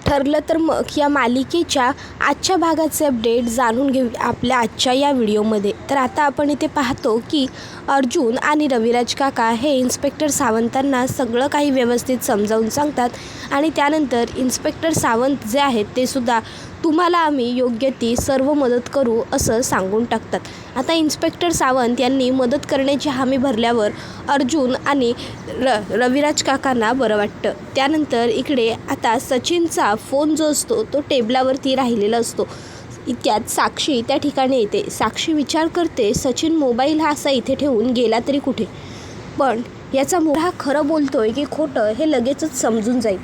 ठरलं तर मग या मालिकेच्या आजच्या भागाचे अपडेट जाणून घेऊ आपल्या आजच्या या व्हिडिओमध्ये. तर आता आपण इथे पाहतो की अर्जुन आणि रविराज काका हे इन्स्पेक्टर सावंतांना सगळं काही व्यवस्थित समजावून सांगतात आणि त्यानंतर इन्स्पेक्टर सावंत जे आहेत ते सुद्धा तुम्हाला आम्ही योग्य ती सर्व मदत करू असं सांगून टाकतात. आता इन्स्पेक्टर सावंत यांनी मदत करण्याची हमी भरल्यावर अर्जुन आणि रविराज काकांना बरं वाटतं. त्यानंतर इकडे आता सचिनचा फोन जो असतो तो टेबलावरती राहिलेला असतो. इतक्यात साक्षी त्या ठिकाणी येते. साक्षी विचार करते सचिन मोबाईल हा असा इथे ठेवून गेला तरी कुठे, पण याचा हा खरं बोलतोय की खोटं हे लगेचच समजून जाईल.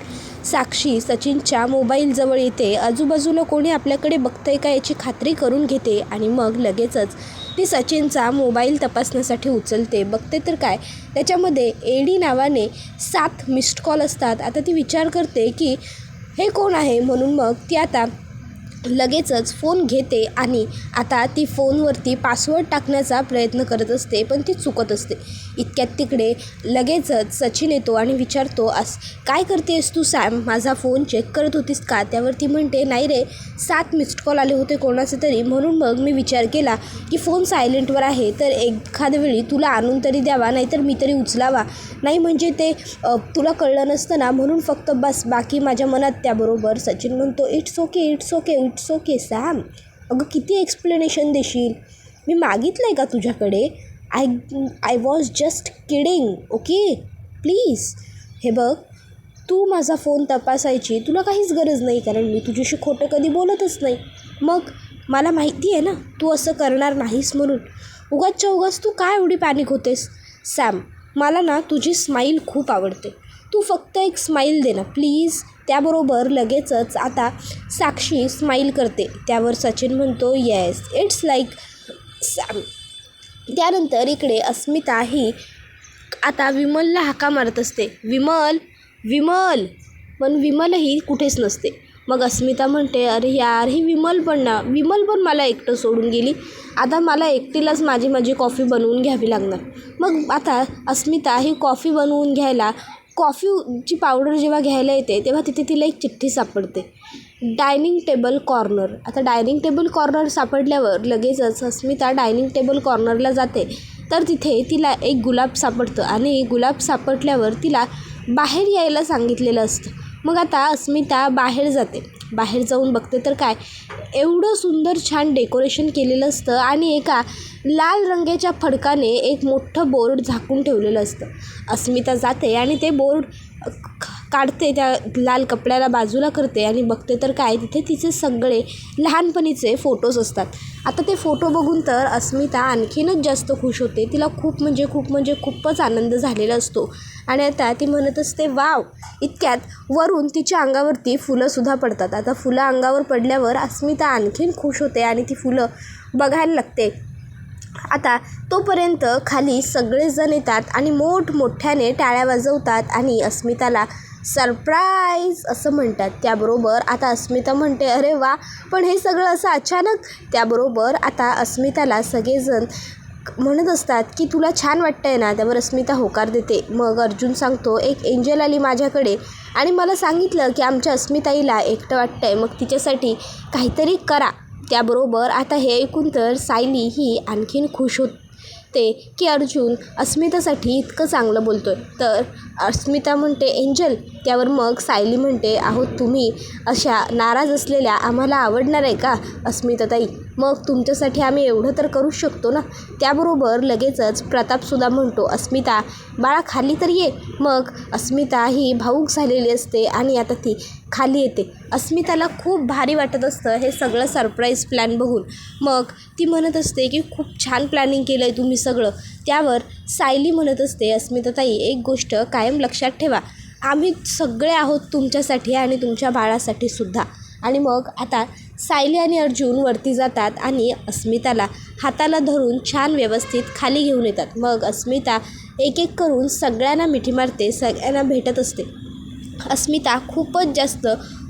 साक्षी सचिनच्या मोबाईलजवळ येते. आजूबाजूला कोणी आपल्याकडे बघतंय का याची खात्री करून घेते आणि मग लगेचच ती सचिनचा मोबाईल तपासण्यासाठी उचलते. बघते तर काय, त्याच्यामध्ये एडी नावाने 7 मिस्ड कॉल असतात. आता ती विचार करते की हे कोण आहे, म्हणून मग ती आता लगेचच फोन घेते आणि आता ती फोनवरती पासवर्ड टाकण्याचा प्रयत्न करत असते, पण ती चुकत असते. इतक्यात तिकडे लगेचच सचिन येतो आणि विचारतो, काय करतेस तू सॅम, माझा फोन चेक करत होतीस का? त्यावरती म्हणते, नाही रे, 7 मिस्ड कॉल आले होते कोणाचे तरी, म्हणून मग मी विचार केला की फोन सायलेंटवर आहे तर एखाद्या वेळी तुला आणून तरी द्यावा, नाहीतर मी तरी उचलावा, नाही म्हणजे ते तुला कळलं नसतं ना, म्हणून फक्त बस, बाकी माझ्या मनात. त्याबरोबर सचिन म्हणतो, it's okay it's okay it's okay Sam, अगं किती एक्सप्लेनेशन देशील, मी मागितलं आहे का तुझ्याकडे? I was just kidding, okay please. हे बघ, तू माझा फोन तपासायची तुला काहीच गरज नाही, कारण मी तुझ्याशी खोटं कधी बोलतच नाही. मग मला माहिती आहे ना तू असं करणार नाहीस, म्हणून उगाचच्या उगाच तू काय एवढी पॅनिक होतेस? सॅम, मला ना तुझी स्माईल खूप आवडते, तू फक्त एक स्माईल दे ना प्लीज. त्याबरोबर लगेचच आता साक्षी स्माईल करते. त्यावर सचिन म्हणतो, येस इट्स लाईक सॅम. त्यानंतर इकडे अस्मिता ही आता विमलला हाका मारत असते, विमल विमल, पण विमलही कुठेच नसते. मग अस्मिता म्हणते, अरे यार, ही विमल पण मला एकटं सोडून गेली, आता मला एकटीलाच माझी कॉफी बनवून घ्यावी लागणार. मग आता अस्मिता ही कॉफी बनवून घ्यायला, कॉफीची पावडर जेव्हा घ्यायला येते तेव्हा तिथे तिला एक चिठ्ठी सापडते, डायनिंग टेबल कॉर्नर. आता डायनिंग टेबल कॉर्नर सापडल्यावर लगेचच अस्मिता डायनिंग टेबल कॉर्नरला जाते. तर तिथे तिला एक गुलाब सापडतं आणि गुलाब सापडल्यावर तिला बाहेर यायला सांगितलेलं असतं. मग आता अस्मिता बाहेर जाते. बाहेर जाऊन बघते तर काय, एवढं सुंदर छान डेकोरेशन केलेलं असतं आणि एका लाल रंगाच्या फडकाने एक मोठं बोर्ड झाकून ठेवलेलं असतं. अस्मिता जाते आणि ते बोर्ड काढते, त्या लाल कपड्याला बाजूला करते आणि बघते तर काय, तिथे तिचे सगळे लहानपणीचे फोटोज असतात. आता ते फोटो बघून तर अस्मिता आणखीनच जास्त खुश होते. तिला खूपच आनंद झालेला असतो आणि आता ती म्हणत असते, वाव. इतक्यात वरून तिच्या अंगावरती फुलंसुद्धा पडतात. आता फुलं अंगावर पडल्यावर अस्मिता आणखीन खुश होते आणि ती फुलं बघायला लागते. आता तोपर्यंत खाली सगळेजण येतात आणि मोठमोठ्याने टाळ्या वाजवतात आणि अस्मिताला सरप्राईज असं म्हणतात. त्याबरोबर आता अस्मिता म्हणते, अरे वा, पण हे सगळं असं अचानक? त्याबरोबर आता अस्मिताला सगळेजण म्हणत असतात की तुला छान वाटतंय ना? त्यावर अस्मिता होकार देते. मग अर्जुन सांगतो, एक एंजल आली माझ्याकडे आणि मला सांगितलं की आमच्या अस्मिताईला एकटं वाटतंय, मग तिच्यासाठी काहीतरी करा. त्याबरोबर आता हे ऐकून तर सायली ही आणखीन खुश होते की अर्जुन अस्मितासाठी इतकं चांगलं बोलतोय. तर अस्मिता म्हणते, एंजल. त्यावर मग सायली म्हणते, अहो तुम्ही अशा नाराज असलेल्या आम्हाला आवडणार आहे का अस्मिताताई? मग तुमच्यासाठी आम्ही एवढं तर करूच शकतो ना. त्याबरोबर लगेचच प्रतापसुद्धा म्हणतो, अस्मिता बाळा खाली तर ये. मग अस्मिता ही भावूक झालेली असते आणि आता ती खाली येते. अस्मिताला खूप भारी वाटत असतं हे सगळं सरप्राईज प्लॅन बघून. मग ती म्हणत असते की खूप छान प्लॅनिंग केलं आहे तुम्ही सगळं. त्यावर सायली म्हणत असते, अस्मिताताई एक गोष्ट कायम लक्षात ठेवा, आम्ही सगळे आहोत तुमच्यासाठी आणि तुमच्या बाळासाठी सुद्धा. आणि मग आता सायली आणि अर्जुन वरती जातात आणि अस्मिताला हाताला धरून छान व्यवस्थित खाली घेऊन येतात. मग अस्मिता एक एक करून सगळ्यांना मिठी मारते, सगळ्यांना भेटत असते. अस्मिता खूपच जास्त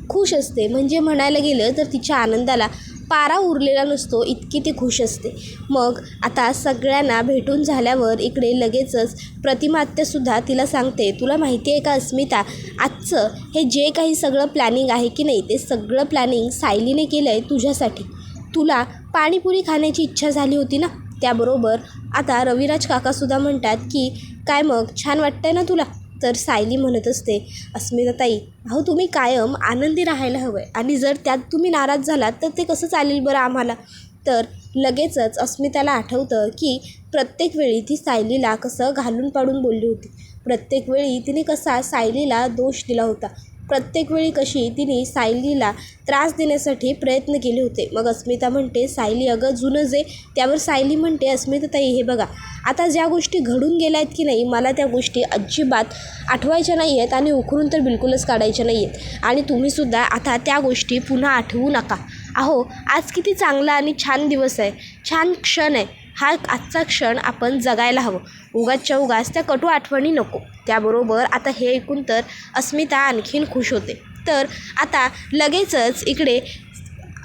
खुश असते, म्हणजे म्हणायला गेलं तर तिच्या आनंदाला पारा उरलेला नसतो इतकी ती खुश असते. मग आता सगळ्यांना भेटून झाल्यावर इकडे लगेचच प्रतिमा आत्यासुद्धा तिला सांगते, तुला माहिती आहे का अस्मिता, आजचं हे जे काही सगळं प्लॅनिंग आहे की नाही, ते सगळं प्लॅनिंग सायलीने केलं आहे तुझ्यासाठी. तुला पाणीपुरी खाण्याची इच्छा झाली होती ना. त्याबरोबर आता रविराज काकासुद्धा म्हणतात की काय मग छान वाटतंय ना तुला. तर सायली म्हणत असते, अस्मिताताई अहो तुम्ही कायम आनंदी राहायला हवं आहे, आणि जर त्यात तुम्ही नाराज झालात तर ते कसं चालेल बरं आम्हाला. तर लगेचच अस्मिताला आठवतं की प्रत्येक वेळी ती सायलीला कसं घालून पाडून बोलली होती. प्रत्येक वेळी तिने कसा सायलीला दोष दिला होता. प्रत्येक वेळी कशी तिने सायलीला त्रास देण्यासाठी प्रयत्न केले होते. मग अस्मिता म्हणते, सायली अगं जुनं जे. त्यावर सायली म्हणते, अस्मिताताई हे बघा, आता ज्या गोष्टी घडून गेल्या आहेत की नाही, मला त्या गोष्टी अजिबात आठवायच्या नाही आहेत आणि उकरून तर बिलकुलच काढायच्या नाही आहेत. आणि तुम्हीसुद्धा आता त्या गोष्टी पुन्हा आठवू नका. अहो आज किती चांगला आणि छान दिवस आहे, छान क्षण आहे. हा आजचा क्षण आपण जगायला हवं. उगाचच्या उगाच त्या कटू आठवणी नको. त्याबरोबर आता हे ऐकून तर अस्मिता आणखीन खुश होते. तर आता लगेचच इकडे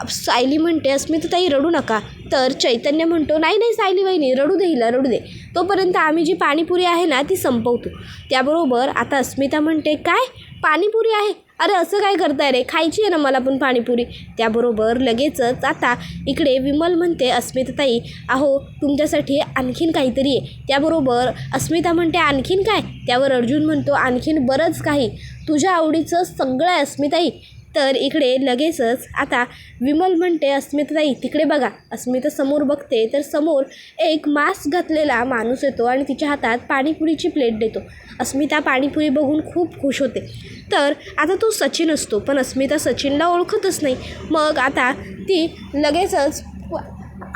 सायली म्हणते, अस्मिताताई रडू नका. तर चैतन्य म्हणतो, नाही नाही सायली वहिनी, रडू दे हिला, रडू दे. तोपर्यंत आम्ही जी पाणीपुरी आहे ना ती संपवतो. त्याबरोबर आता अस्मिता म्हणते, काय पाणीपुरी आहे, अरे असं काय करताय रे, खायची आहे ना मला पण पाणीपुरी. त्याबरोबर लगेचच आता इकडे विमल म्हणते, अस्मिताताई अहो तुमच्यासाठी आणखीन काहीतरी आहे. त्याबरोबर अस्मिता म्हणते, आणखीन काय. त्यावर अर्जुन म्हणतो, आणखीन बरंच काही, तुझ्या आवडीचं सगळं आहे अस्मिताई. तर इकडे लगेचच आता विमल म्हणते, अस्मिताताई तिकडे बघा. अस्मिता समोर बघते तर समोर एक मास्क घातलेला माणूस येतो आणि तिच्या हातात पाणीपुरीची प्लेट देतो. अस्मिता पाणीपुरी बघून खूप खुश होते. तर आता तो सचिन असतो, पण अस्मिता सचिनला ओळखतच नाही. मग आता ती लगेचच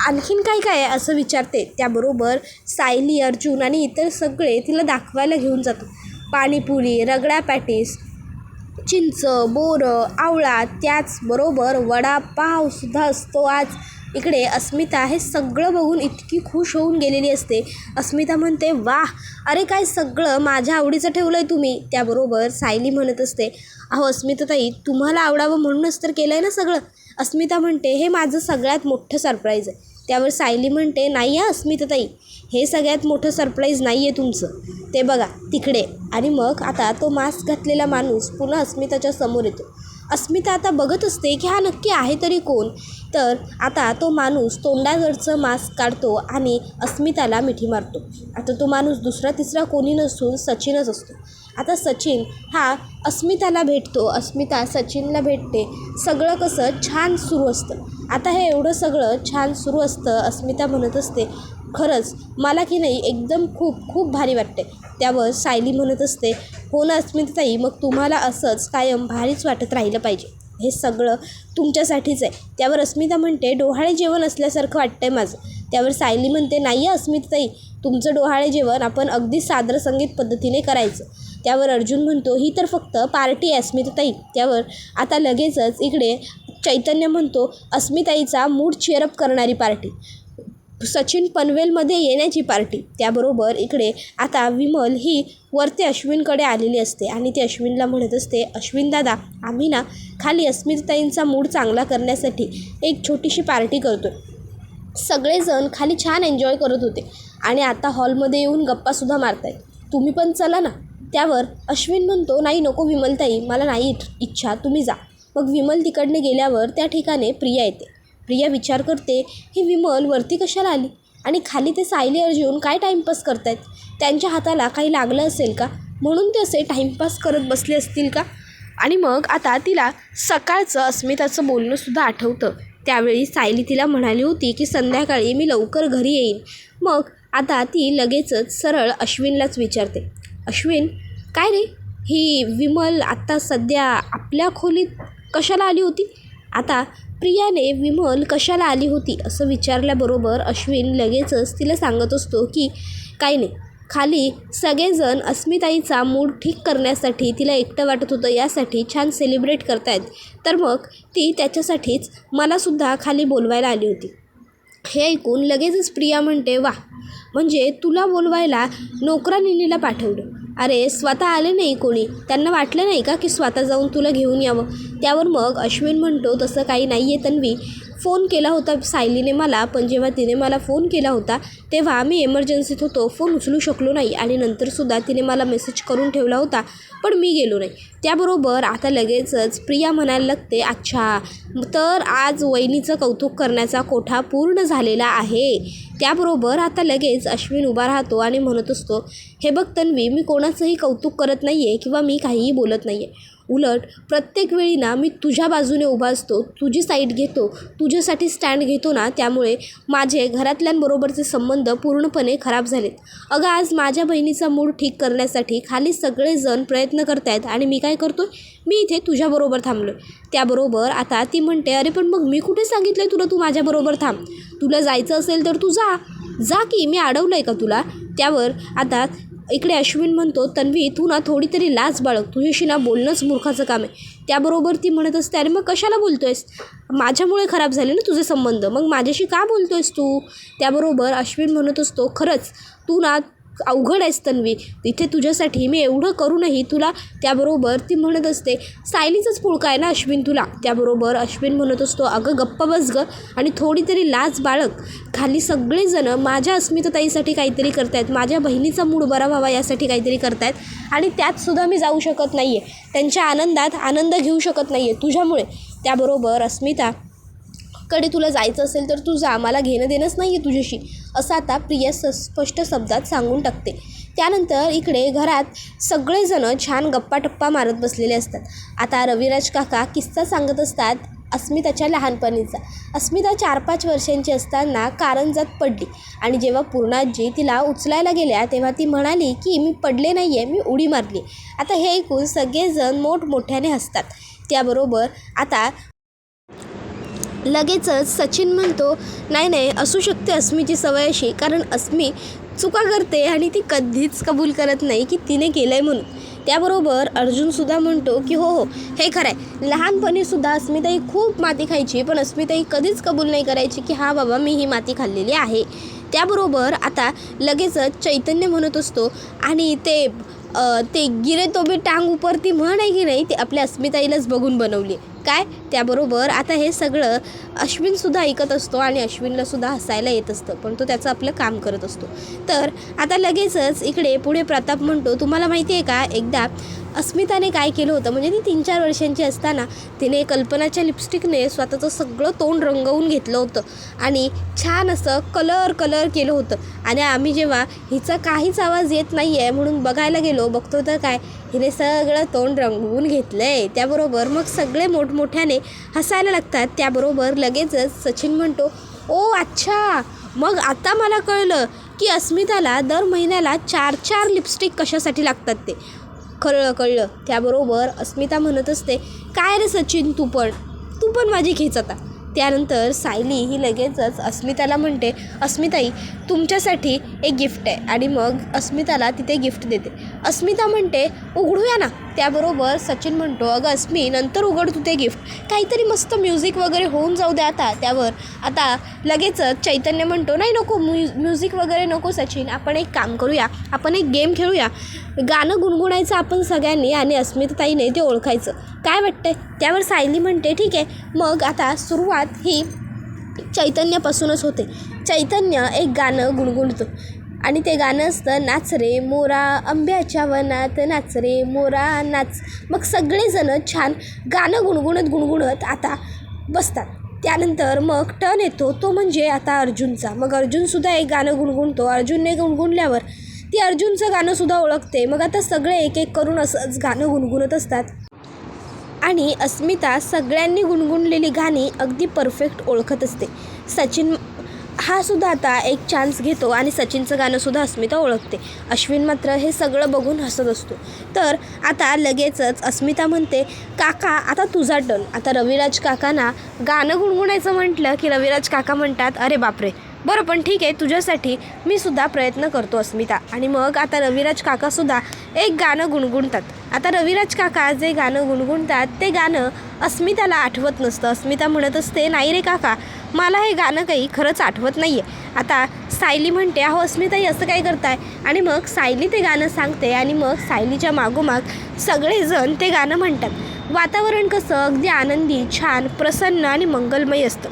आणखीन काय काय आहे असं विचारते. त्याबरोबर सायली, अर्जुन आणि इतर सगळे तिला दाखवायला घेऊन जातो. पाणीपुरी, रगडा पॅटीस, चिंच, बोरं, आवळा, त्याचबरोबर वडापावसुद्धा असतो आज. इकडे अस्मिता हे सगळं बघून इतकी खुश होऊन गेलेली असते. अस्मिता म्हणते, वाह, अरे काय सगळं माझ्या आवडीचं ठेवलं आहे तुम्ही. त्याबरोबर सायली म्हणत असते, अहो अस्मिताताई तुम्हाला आवडावं म्हणूनच तर केलं आहे ना सगळं. अस्मिता म्हणते, हे माझं सगळ्यात मोठं सरप्राईज आहे. त्यावर सायली म्हणते, नाही आहे अस्मिताताई, हे सगळ्यात मोठं सरप्राईज नाही आहे तुमचं, ते बघा तिकडे. आणि मग आता तो मास्क घातलेला माणूस पुन्हा अस्मिताच्या समोर येतो. अस्मिता आता बघत असते की हा नक्की आहे तरी कोण. तर आता तो माणूस तोंडावरचं मास्क काढतो आणि अस्मिताला मिठी मारतो. आता तो माणूस दुसरा तिसरा कोणी नसून सचिनच असतो. आता सचिन हा अस्मिताला भेटतो, अस्मिता सचिनला भेटते. सगळं कसं छान सुरू असतं. आता हे एवढं सगळं छान सुरू असतं. अस्मिता म्हणत असते, खरंच मला की नाही एकदम खूप खूप भारी वाटते. त्यावर सायली म्हणत असते, हो ना अस्मिताताई, मग तुम्हाला असंच कायम भारीच वाटत राहिलं पाहिजे, हे सगळं तुमच्यासाठीच आहे. त्यावर अस्मिता म्हणते, डोहाळे जेवण असल्यासारखं वाटतंय माझं. त्यावर सायली म्हणते, नाही आहे अस्मिताताई, तुमचं डोहाळे जेवण आपण अगदी सादर संगीत पद्धतीने करायचं. त्यावर अर्जुन म्हणतो, ही तर फक्त पार्टी आहे अस्मिताताई. त्यावर आता लगेचच इकडे चैतन्य म्हणतो, अस्मिताईचा मूड चेअरअप करणारी पार्टी, सचिन पनवेलमध्ये येण्याची पार्टी. त्याबरोबर इकडे आता विमल ही वरती अश्विनकडे आलेली असते आणि ती अश्विनला म्हणत असते, अश्विन दादा, आम्ही ना खाली अस्मिताताईंचा मूड चांगला करण्यासाठी एक छोटीशी पार्टी करतो आहे. सगळेजण खाली छान एन्जॉय करत होते आणि आता हॉलमध्ये येऊन गप्पासुद्धा मारतायत, तुम्ही पण चला ना. त्यावर अश्विन म्हणतो, नाही नको विमलताई, मला नाही इच्छा, तुम्ही जा. मग विमल तिकडने गेल्यावर त्या ठिकाणी प्रिया येते. प्रिया विचार करते, ही विमल वरती कशाला आली आणि खाली ते सायली अर्जुन काय टाईमपास करतायत, त्यांच्या हाताला काही लागलं असेल का, म्हणून ते असे टाईमपास करत बसले असतील का. आणि मग आता तिला सकाळचं अस्मिताचं बोलणंसुद्धा आठवतं. त्यावेळी सायली तिला म्हणाली होती की संध्याकाळी मी लवकर घरी येईन. मग आता ती लगेचच सरळ अश्विनलाच विचारते, अश्विन काय रे, ही विमल आत्ता सध्या आपल्या खोलीत कशाला आली होती. आता प्रियाने विमल कशाला आली होती असं विचारल्याबरोबर अश्विन लगेचच तिला सांगत असतो की काही नाही, खाली सगळेजण अस्मिताईचा मूड ठीक करण्यासाठी, तिला एकटं वाटत होतं यासाठी छान सेलिब्रेट करतायत, तर मग ती त्याच्यासाठीच मलासुद्धा खाली बोलवायला आली होती. हे ऐकून लगेचच प्रिया म्हणते, वा, म्हणजे तुला बोलवायला नोकरानिनीला पाठवलं. अरे स्वतः आले नाही कोणी, त्यांना वाटलं नाही का की स्वतः जाऊन तुला घेऊन यावं. त्यावर मग अश्विन म्हणतो, तसं काही नाही आहे तन्वी, फोन केला होता सायलीने मला, पण जेव्हा तिने मला फोन केला होता तेव्हा मी एमर्जन्सीत होतो, फोन उचलू शकलो नाही आणि नंतरसुद्धा तिने मला मेसेज करून ठेवला होता पण मी गेलो नाही. त्याबरोबर आता लगेचच प्रिया म्हणायला लागते, अच्छा तर आज वहिनीचं कौतुक करण्याचा कोठा पूर्ण झालेला आहे. त्याबरोबर आता लगेच अश्विन उभा राहतो आणि म्हणत असतो, हे बघ तन्वी, मी कोणाचंही कौतुक करत नाही आहे किंवा मी काहीही बोलत नाही आहे. उलट प्रत्येक वेळी ना मी तुझ्या बाजूने उभा असतो, तुझी साईड घेतो, तुझ्यासाठी स्टँड घेतो ना, त्यामुळे माझे घरातल्यांबरोबरचे संबंध पूर्णपणे खराब झालेत. अगं आज माझ्या बहिणीचा मूड ठीक करण्यासाठी खाली सगळेजण प्रयत्न करत आहेत आणि मी काय करतो, मी इथे तुझ्याबरोबर थांबलो. त्याबरोबर आता ती म्हणते, अरे पण मग मी कुठे सांगितलं आहे तुला तू माझ्याबरोबर थांब, तुला जायचं असेल तर तू जा की, मी अडवलं आहे का तुला. त्यावर आता इकडे अश्विन म्हणतो, तन्वी तू ना थोडी तरी लाज बाळग, तुझ्याशी ना बोलणंच मूर्खाचं काम आहे. त्याबरोबर ती म्हणत असते, अरे मग कशाला बोलतो आहेस, माझ्यामुळे खराब झाले ना तुझे संबंध, मग माझ्याशी का बोलतो आहेस तू. त्याबरोबर अश्विन म्हणत असतो, खरंच तू ना अवघड आहेस तन्वी, इथे तुझ्यासाठी मी एवढं करूनही तुला. त्याबरोबर ती म्हणत असते, सायलीचंच पुळका आहे ना अश्विन तुला. त्याबरोबर अश्विन म्हणत असतो, अगं गप्प बस गं आणि थोडी तरी लाज बाळग, खाली सगळेजणं माझ्या अस्मिताताईसाठी काहीतरी करतायत, माझ्या बहिणीचा मूड बरा व्हावा यासाठी काहीतरी करतायत आणि त्यातसुद्धा मी जाऊ शकत नाही आहे, त्यांच्या आनंदात आनंद घेऊ शकत नाही आहे तुझ्यामुळे. त्याबरोबर अस्मिता कडे तुला जायचं असेल तर तू जा, मला घेणं देणंच नाही आहे तुझ्याशी, असं आता प्रिया स्पष्ट शब्दात सांगून टाकते. त्यानंतर इकडे घरात सगळेजणं छान गप्पा मारत बसलेले असतात. आता रविराज काका किस्सा सांगत असतात अस्मिताच्या लहानपणीचा. अस्मिता 4-5 वर्षांची असताना कारंजात पडली आणि जेव्हा पूर्णाजी तिला उचलायला गेल्या तेव्हा ती म्हणाली की मी पडले नाही आहे, मी उडी मारली. आता हे ऐकून सगळेजण मोठमोठ्याने हसतात. त्याबरोबर आता लगेचच सचिन म्हणतो, नाही असू शकते अस्मीची सवय अशी, कारण अस्मी चुका करते आणि ती कधीच कबूल करत नाही की तिने केलं आहे म्हणून. त्याबरोबर अर्जुनसुद्धा म्हणतो की हो हे खरं आहे, लहानपणीसुद्धा अस्मिताई खूप माती खायची पण अस्मिताई कधीच कबूल नाही करायची की हा बाबा मी ही माती खाल्लेली आहे. त्याबरोबर आता लगेचच चैतन्य म्हणत असतो, आणि ते गिरे तो भी टांग उपर ती म्हण आहे की नाही, ती आपल्या अस्मिताईलाच बघून बनवली काय. त्याबरोबर आता हे सगळं अश्विनसुद्धा ऐकत असतो आणि अश्विनलासुद्धा हसायला येत असतं, पण तो त्याचं आपलं काम करत असतो. तर आता लगेचच इकडे पुढे प्रताप म्हणतो, तुम्हाला माहिती आहे का एकदा अस्मिताने काय केलं होतं, म्हणजे ती 3-4 वर्षांची असताना तिने कल्पनाच्या लिपस्टिकने स्वतःचं सगळं तोंड रंगवून घेतलं होतं आणि छान असं कलर केलं होतं. आणि आम्ही जेव्हा हिचा काहीच आवाज येत नाही आहे म्हणून बघायला गेलो, बघतो तर काय, हिने सगळं तोंड रंगवून घेतलं आहे. त्याबरोबर मग सगळे मोठमोठ्याने हसायला लागतात. त्याबरोबर लगेचच सचिन म्हणतो, ओ अच्छा, मग आता मला कळलं की अस्मिताला दर महिन्याला 4-4 लिपस्टिक कशासाठी लागतात ते, कळलं. त्याबरोबर अस्मिता म्हणत असते, काय रे सचिन तू पण माझी खेच आता. त्यानंतर सायली ही लगेचच अस्मिताला म्हणते, अस्मिताई तुमच्यासाठी एक गिफ्ट आहे, आणि मग अस्मिताला तिथे गिफ्ट देते. अस्मिता म्हणते, उघडूया ना. त्याबरोबर सचिन म्हणतो, अगं अस्मी नंतर उघड तू ते गिफ्ट, काहीतरी मस्त म्युझिक वगैरे होऊन जाऊ दे आता. त्यावर आता लगेचच चैतन्य म्हणतो, नाही नको म्युझिक वगैरे नको सचिन, आपण एक काम करूया, आपण एक गेम खेळूया, गाणं गुणगुणायचं आपण सगळ्यांनी आणि अस्मिताताईने ते ओळखायचं, काय वाटतंय. त्यावर सायली म्हणते, ठीक आहे. मग आता सुरुवात ही चैतन्यापासूनच होते. चैतन्य एक गाणं गुणगुणतो आणि ते गाणं असतं, नाच रे मोरा आंब्याच्या वनात, नाच रे मोरा नाच. मग सगळेजणं छान गाणं गुणगुणत आता बसतात. त्यानंतर मग टर्न येतो तो म्हणजे आता अर्जुनचा. मग अर्जुनसुद्धा एक गाणं गुणगुणतो. अर्जुनने गुणगुणल्यावर ती अर्जुनचं गाणंसुद्धा ओळखते. मग आता सगळे एक करून असंच गाणं गुणगुणत असतात आणि अस्मिता सगळ्यांनी गुणगुणलेली गाणी अगदी परफेक्ट ओळखत असते. सचिन हा सुद्धा आता एक चान्स घेतो आणि सचिनचं गाणंसुद्धा अस्मिता ओळखते. अश्विन मात्र हे सगळं बघून हसत असतो. तर आता लगेचच अस्मिता म्हणते, काका आता तुझा टर्न. आता रविराज काकांना गाणं गुणगुणायचं म्हटलं की रविराज काका म्हणतात, अरे बापरे, बरं पण ठीक आहे, तुझ्यासाठी मी सुद्धा प्रयत्न करतो अस्मिता. आणि मग आता रविराज काकासुद्धा एक गाणं गुणगुणतात. आता रविराज काका जे गाणं गुणगुणतात ते गाणं अस्मिताला आठवत नसतं. अस्मिता म्हणत असते, नाही रे काका, मला हे गाणं काही खरंच आठवत नाही आहे. आता सायली म्हणते, अहो अस्मिताई असं काय करताय. आणि मग सायली ते गाणं सांगते आणि मग सायलीच्या मागोमाग सगळेजण ते गाणं म्हणतात. वातावरण कसं अगदी आनंदी, छान, प्रसन्न आणि मंगलमय असतं.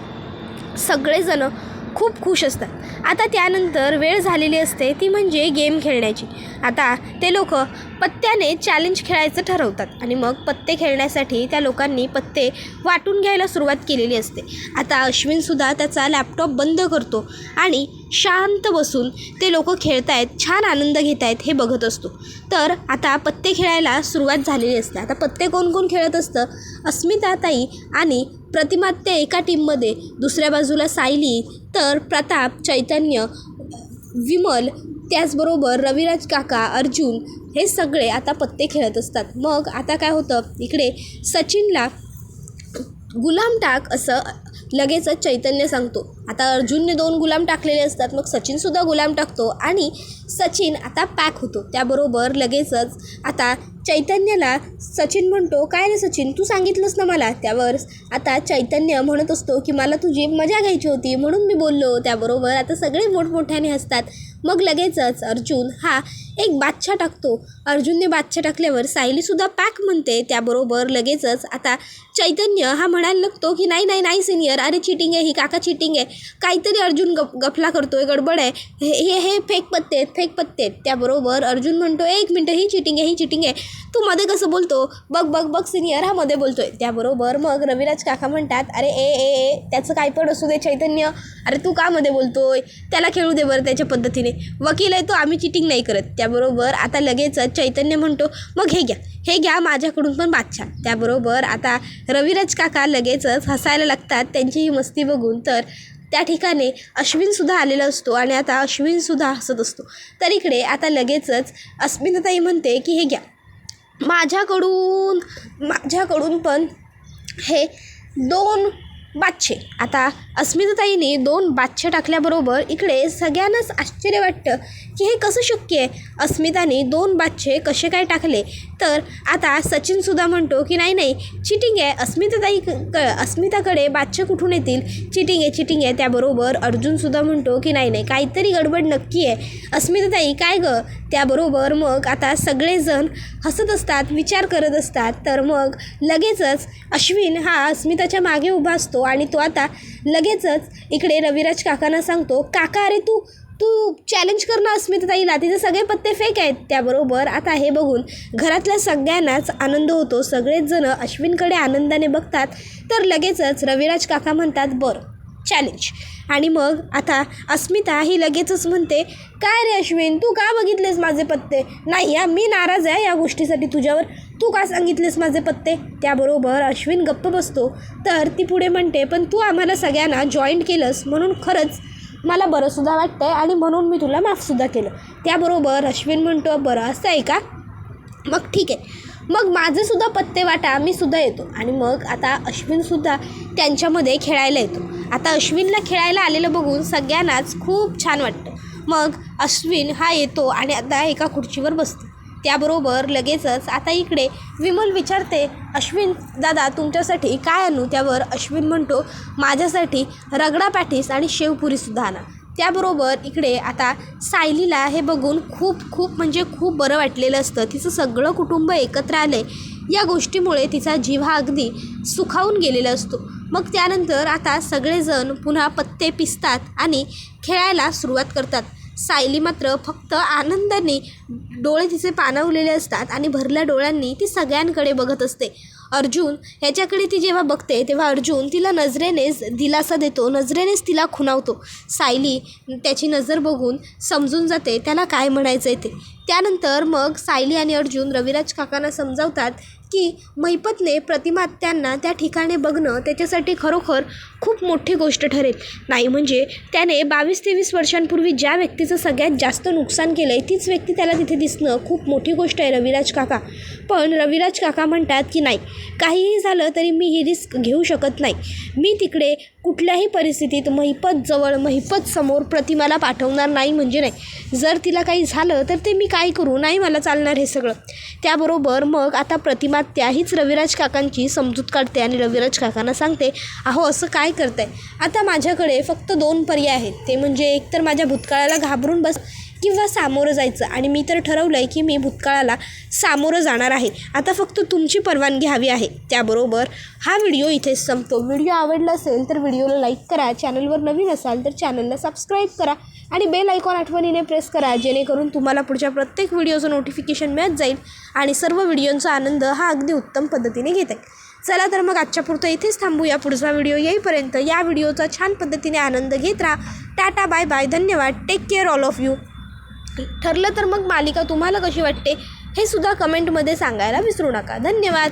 सगळेजण खूप खुश असतात। आता त्यानंतर वेळ झालेली असते ती म्हणजे गेम खेळण्याची। आता ते लोक पत्त्याने चॅलेंज खेळायचं ठरवतात आणि मग पत्ते खेळण्यासाठी त्या लोकांनी पत्ते वाटून घ्यायला सुरुवात केलेली असते। आता अश्विनसुद्धा त्याचा लॅपटॉप बंद करतो आणि शांत बसून ते लोक खेळतायत, छान आनंद घेत आहेत हे बघत असतो। तर आता पत्ते खेळायला सुरुवात झालेली असते। आता पत्ते कोण कोण खेळत असतं, अस्मिताताई आणि प्रतिमा ते एका टीममध्ये, दुसऱ्या बाजूला सायली, तर प्रताप, चैतन्य, विमल, त्याचबरोबर रविराज काका, अर्जुन हे सगळे आता पत्ते खेळत असतात। मग आता काय होतं, इकडे सचिनला गुलाम टाक असं लगेचच चैतन्य सांगतो। आता अर्जुनने 2 गुलाम टाकलेले असतात, मग सचिनसुद्धा गुलाम टाकतो आणि सचिन आता पॅक होतो। त्याबरोबर लगेचच आता चैतन्याला सचिन म्हणतो, काय रे सचिन, तू सांगितलंस ना मला। त्यावर आता चैतन्य म्हणत असतो की मला तुझी मजा घ्यायची होती म्हणून मी बोललो। त्याबरोबर आता सगळे मोठमोठ्याने हसतात। मग लगेचच अर्जुन हा एक बादशाह टाकतो। अर्जुनने बादशाह टाकल्यावर सायलीसुद्धा पॅक म्हणते। त्याबरोबर लगेचच आता चैतन्य हा म्हणायला लागतो की नाही नाही नाही सिनियर, अरे चिटिंग आहे ही, काका चिटिंग आहे, काहीतरी अर्जुन गफला करतोय, गडबड आहे, हे फेक पत्ते आहेत, फेक पत्ते आहेत। त्याबरोबर अर्जुन म्हणतो, 1 मिनटं, ही चिटिंग आहे, ही चिटिंग आहे, तू मध्ये कसं बोलतो, बघ बघ बघ सिनियर हा मध्ये बोलतोय। त्याबरोबर मग रविराज काका म्हणतात, अरे ए त्याचं काय पण असू दे चैतन्य, अरे तू का मध्ये बोलतोय, त्याला खेळू दे बरं त्याच्या पद्धतीने, वकील आहे तो, आम्ही चिटिंग नाही करत। त्याबरोबर आता लगेचच चैतन्य म्हणतो, मग हे घ्या माझ्याकडून पण बादशाह। त्याबरोबर आता रविराज काका लगेचच हसायला लागतात त्यांची ही मस्ती बघून। तर त्या ठिकाणी अश्विनसुद्धा आलेला असतो आणि आता अश्विनसुद्धा हसत असतो। तर इकडे आता लगेचच अस्मिताताई म्हणते की हे घ्या माझ्याकडून पण हे 2 बादशे। आता अस्मिताताईने 2 बादशे टाकल्याबरोबर इकडे सगळ्यांनाच आश्चर्य वाटतं की हे कसं शक्य आहे, अस्मिताने 2 बादशे कसे काय टाकले। तर आता सचिनसुद्धा म्हणतो की नाही नाही चिटिंग आहे, अस्मिताकडे बादशे कुठून येतील, चिटिंग आहे। त्याबरोबर अर्जुनसुद्धा म्हणतो की नाही नाही काहीतरी गडबड नक्की आहे, अस्मिताताई काय गं। त्याबरोबर मग आता सगळेजण हसत असतात, विचार करत असतात। तर मग लगेचच अश्विन हा अस्मिताच्या मागे उभा असतो आणि तो आता लगेचच इकडे रविराज काकांना सांगतो, काका अरे तू चॅलेंज कर ना अस्मिताताईला, तिचे सगळे पत्ते फेक आहेत। त्याबरोबर आता हे बघून घरातल्या सगळ्यांनाच आनंद होतो, सगळेच जण अश्विनकडे आनंदाने बघतात। तर लगेचच रविराज काका म्हणतात, बरं चॅलेंज। आणि मग आता अस्मिता ही लगेचच म्हणते, काय रे अश्विन, तू का बघितलेस माझे पत्ते, नाही या मी नाराज आहे या गोष्टीसाठी तुझ्यावर, तू का सांगितलेस माझे पत्ते। त्याबरोबर अश्विन गप्प बसतो। तर ती पुढे म्हणते, पण तू आम्हाला सगळ्यांना जॉईंट केलंस म्हणून खरंच मला बरंसुद्धा वाटतं आहे आणि म्हणून मी तुला माफसुद्धा केलं। त्याबरोबर अश्विन म्हणतो, बरं असं आहे का, मग ठीक आहे, मग माझेसुद्धा पत्ते वाटा, मी सुद्धा येतो। आणि मग आता अश्विनसुद्धा त्यांच्यामध्ये खेळायला येतो। आता अश्विनला खेळायला आलेलं बघून सगळ्यांनाच खूप छान वाटतं। मग अश्विन हा येतो आणि आता एका खुर्चीवर बसतो। त्याबरोबर लगेचच आता इकडे विमल विचारते, अश्विन दादा तुमच्यासाठी काय आणू। त्यावर अश्विन म्हणतो, माझ्यासाठी रगडा पॅटीस आणि शेवपुरीसुद्धा आणा। त्याबरोबर इकडे आता सायलीला हे बघून खूप म्हणजे खूप बरं वाटलेलं असतं, तिचं सगळं कुटुंब एकत्र आले या गोष्टीमुळे तिचा जीव हा अगदी सुखावून गेलेला असतो। मग त्यानंतर आता सगळेजण पुन्हा पत्ते पिसतात आणि खेळायला सुरुवात करतात। सायली मात्र फक्त आनंदाने डोळे तिचे पाणावलेले असतात आणि भरल्या डोळ्यांनी ती सगळ्यांकडे बघत असते। अर्जुन ह्याच्याकडे ती जेव्हा बघते तेव्हा अर्जुन तिला नजरेनेच दिलासा देतो, नजरेनेच तिला खुणावतो। सायली त्याची नजर बघून समजून जाते त्याला काय म्हणायचं आहे ते। त्यानंतर मग सायली आणि अर्जुन रविराज काकांना समजावतात की महिपतने प्रतिमा आत्यांना त्या ठिकाणी बघणं त्याच्यासाठी खरोखर खूप मोठी गोष्ट ठरेल। नाही म्हणजे त्याने 22-23 वर्षांपूर्वी ज्या व्यक्तीचं सगळ्यात जास्त नुकसान केलं आहे तीच व्यक्ती त्याला तिथे दिसणं खूप मोठी गोष्ट आहे रविराज काका। पण रविराज काका म्हणतात की नाही, काहीही झालं तरी मी ही रिस्क घेऊ शकत नाही, मी तिकडे कुठल्याही परिस्थितीत महिपत समोर प्रतिमाला पाठवणार नाही म्हणजे नाही, जर तिला काही झालं तर ते मी काय करू, नाही मला चालणार हे सगळं। त्याबरोबर मग आता प्रतिमा त्याहीच रविराज काकांची समजूत काढते आणि रविराज काकांना सांगते, अहो असं काय करताय, आता माझ्याकडे फक्त 2 पर्याय आहेत, ते म्हणजे एक तर माझ्या भूतकाळाला घाबरून बस, किंवा सामोरं जायचं. आणि मी तर ठरवलं आहे की मी भूतकाळाला सामोरं जाणार आहे. आता फक्त तुमची परवानगी हवी आहे. त्याबरोबर हा व्हिडिओ इथेच संपतो. व्हिडिओ आवडला असेल तर व्हिडिओला लाईक करा. चॅनलवर नवीन असाल तर चॅनलला सबस्क्राईब करा आणि बेल आयकॉन आठवणीने प्रेस करा, जेणेकरून तुम्हाला पुढच्या प्रत्येक व्हिडिओचं नोटिफिकेशन मिळत जाईल आणि सर्व व्हिडिओंचा आनंद हा अगदी उत्तम पद्धतीने घेता येईल. चला तर मग आजच्या पुरतं इथेच थांबूया. पुढचा व्हिडिओ येईपर्यंत या व्हिडिओचा छान पद्धतीने आनंद घेत राहा. टाटा, बाय बाय, धन्यवाद, take care all of you. ठरलं तर मग मालिका तुम्हाला कशी वाटते हे सुद्धा कमेंटमध्ये सांगायला विसरू नका. धन्यवाद.